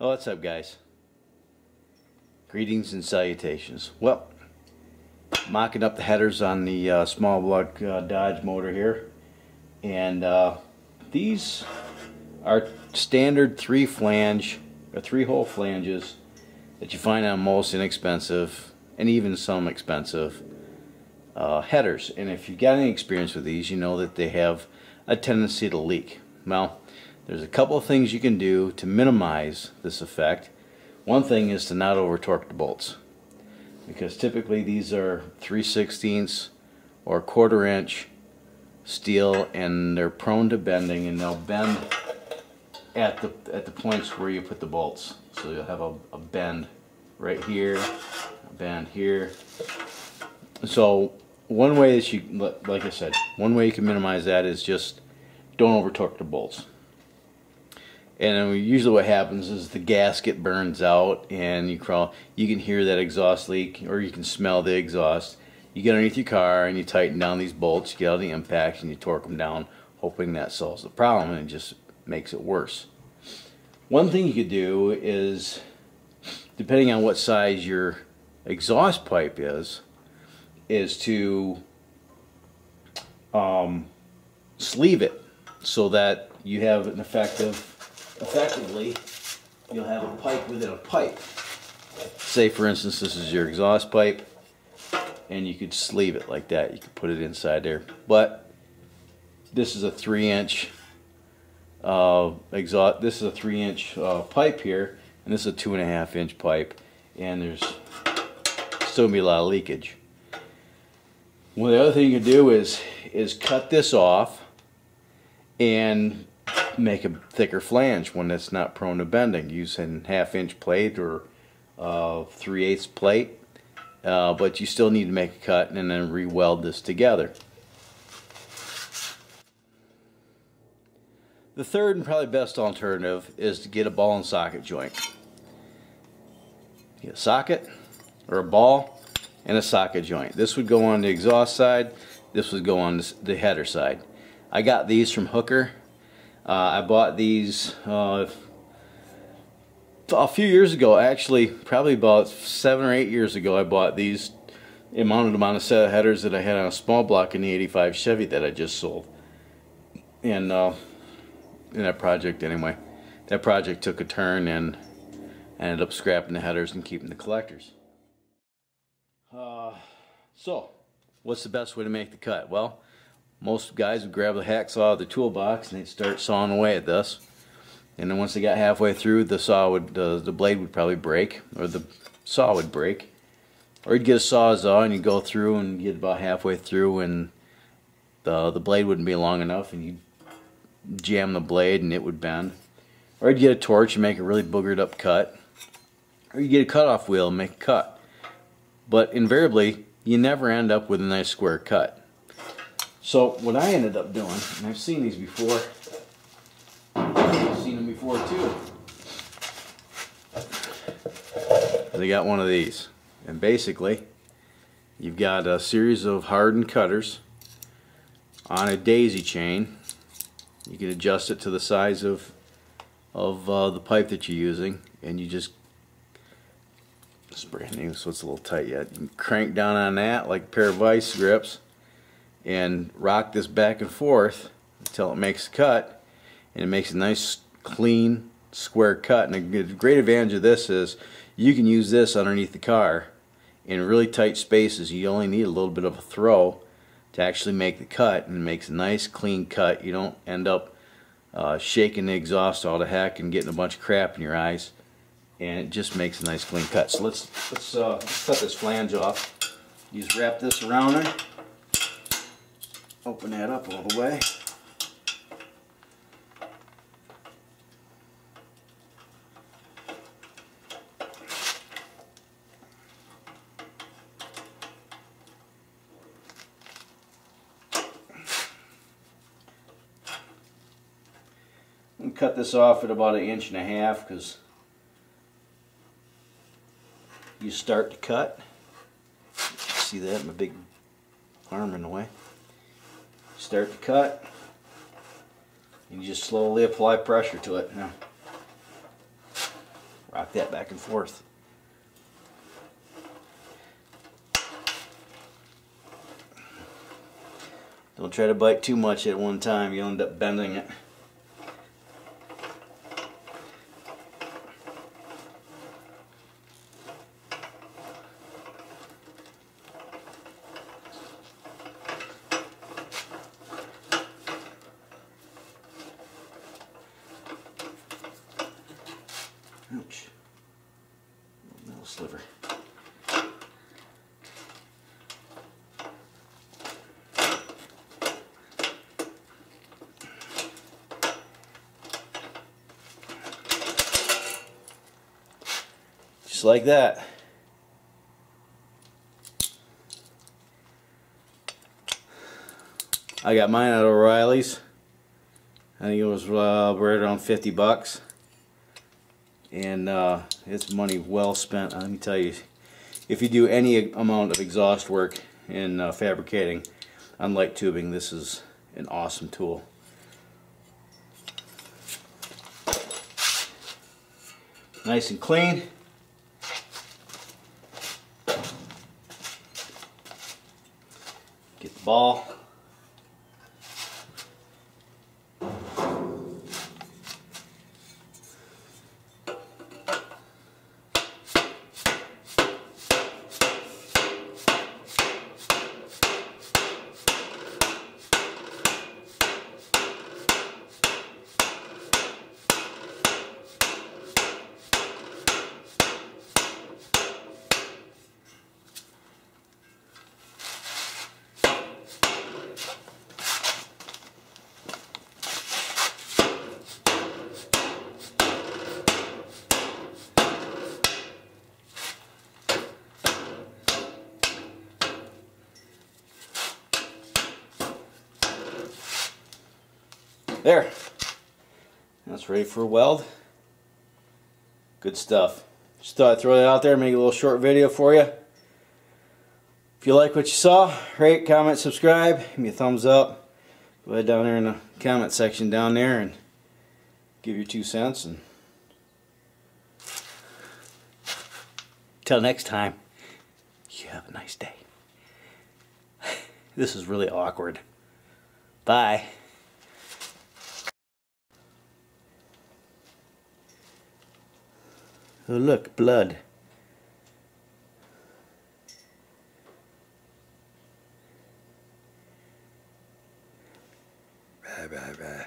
Oh, what's up, guys? Greetings and salutations. Well, mocking up the headers on the small block Dodge motor here, and these are standard three-hole flanges that you find on most inexpensive and even some expensive headers. And if you've got any experience with these, you know that they have a tendency to leak. Well, there's a couple of things you can do to minimize this effect. One thing is to not over torque the bolts, because typically these are 3/16 or 1/4 inch steel, and they're prone to bending, and they'll bend at the points where you put the bolts. So you'll have a bend right here, a bend here. So one way that you, like I said, one way you can minimize that is just don't over torque the bolts. And then usually what happens is the gasket burns out, and you can hear that exhaust leak, or you can smell the exhaust. You get underneath your car and you tighten down these bolts, you get out of the impact, and you torque them down, hoping that solves the problem, and it just makes it worse. One thing you could do is, depending on what size your exhaust pipe is to sleeve it so that you have an effectively you'll have a pipe within a pipe. Say for instance this is your exhaust pipe, and you could sleeve it like that. You could put it inside there, but this is a 3-inch exhaust. This is a 3-inch pipe here, and this is a 2.5-inch pipe, and there's still gonna be a lot of leakage. Well, the other thing you can do is cut this off and make a thicker flange, one that's not prone to bending, using 1/2-inch plate or 3/8 plate, but you still need to make a cut and then re-weld this together. The third and probably best alternative is to get a ball and socket joint. Get a socket or a ball and a socket joint. This would go on the exhaust side, this would go on the header side. I got these from Hooker. I bought these a few years ago, actually, probably about 7 or 8 years ago. I bought these, mounted them on a set of headers that I had on a small block in the '85 Chevy that I just sold. And in that project, anyway, that project took a turn, and I ended up scrapping the headers and keeping the collectors. So, what's the best way to make the cut? Well, most guys would grab the hacksaw out of the toolbox and they'd start sawing away at this. And then once they got halfway through, the blade would probably break, or the saw would break. Or you'd get a sawzall and you'd go through and get about halfway through, and the blade wouldn't be long enough, and you'd jam the blade and it would bend. Or you'd get a torch and make a really boogered up cut. Or you get a cutoff wheel and make a cut. But invariably, you never end up with a nice square cut. So what I ended up doing, and I've seen these before, I've seen them before too. They got one of these, and basically you've got a series of hardened cutters on a daisy chain. You can adjust it to the size of the pipe that you're using, and you just, it's brand new so it's a little tight yet. You can crank down on that like a pair of vice grips and rock this back and forth until it makes a cut, and it makes a nice clean square cut. And the great advantage of this is you can use this underneath the car in really tight spaces. You only need a little bit of a throw to actually make the cut, and it makes a nice clean cut. You don't end up shaking the exhaust all to heck and getting a bunch of crap in your eyes, and it just makes a nice clean cut. So let's cut this flange off. You just wrap this around there. Open that up all the way. And cut this off at about 1.5 inches, because you start to cut. See that? My big arm in the way. Start to cut, and you just slowly apply pressure to it. Now, rock that back and forth. Don't try to bite too much at one time, you'll end up bending it. Ouch. Metal sliver. Just like that. I got mine at O'Reilly's. I think it was right around 50 bucks. And it's money well spent. Let me tell you, if you do any amount of exhaust work in fabricating on light tubing, this is an awesome tool. Nice and clean. Get the ball. There. That's ready for a weld. Good stuff. Just thought I'd throw that out there, make a little short video for you. If you like what you saw, rate, comment, subscribe, give me a thumbs up. Go ahead down there in the comment section down there and give your 2 cents. And till next time, you have a nice day. This is really awkward. Bye. Oh look, blood. Rah, rah, rah.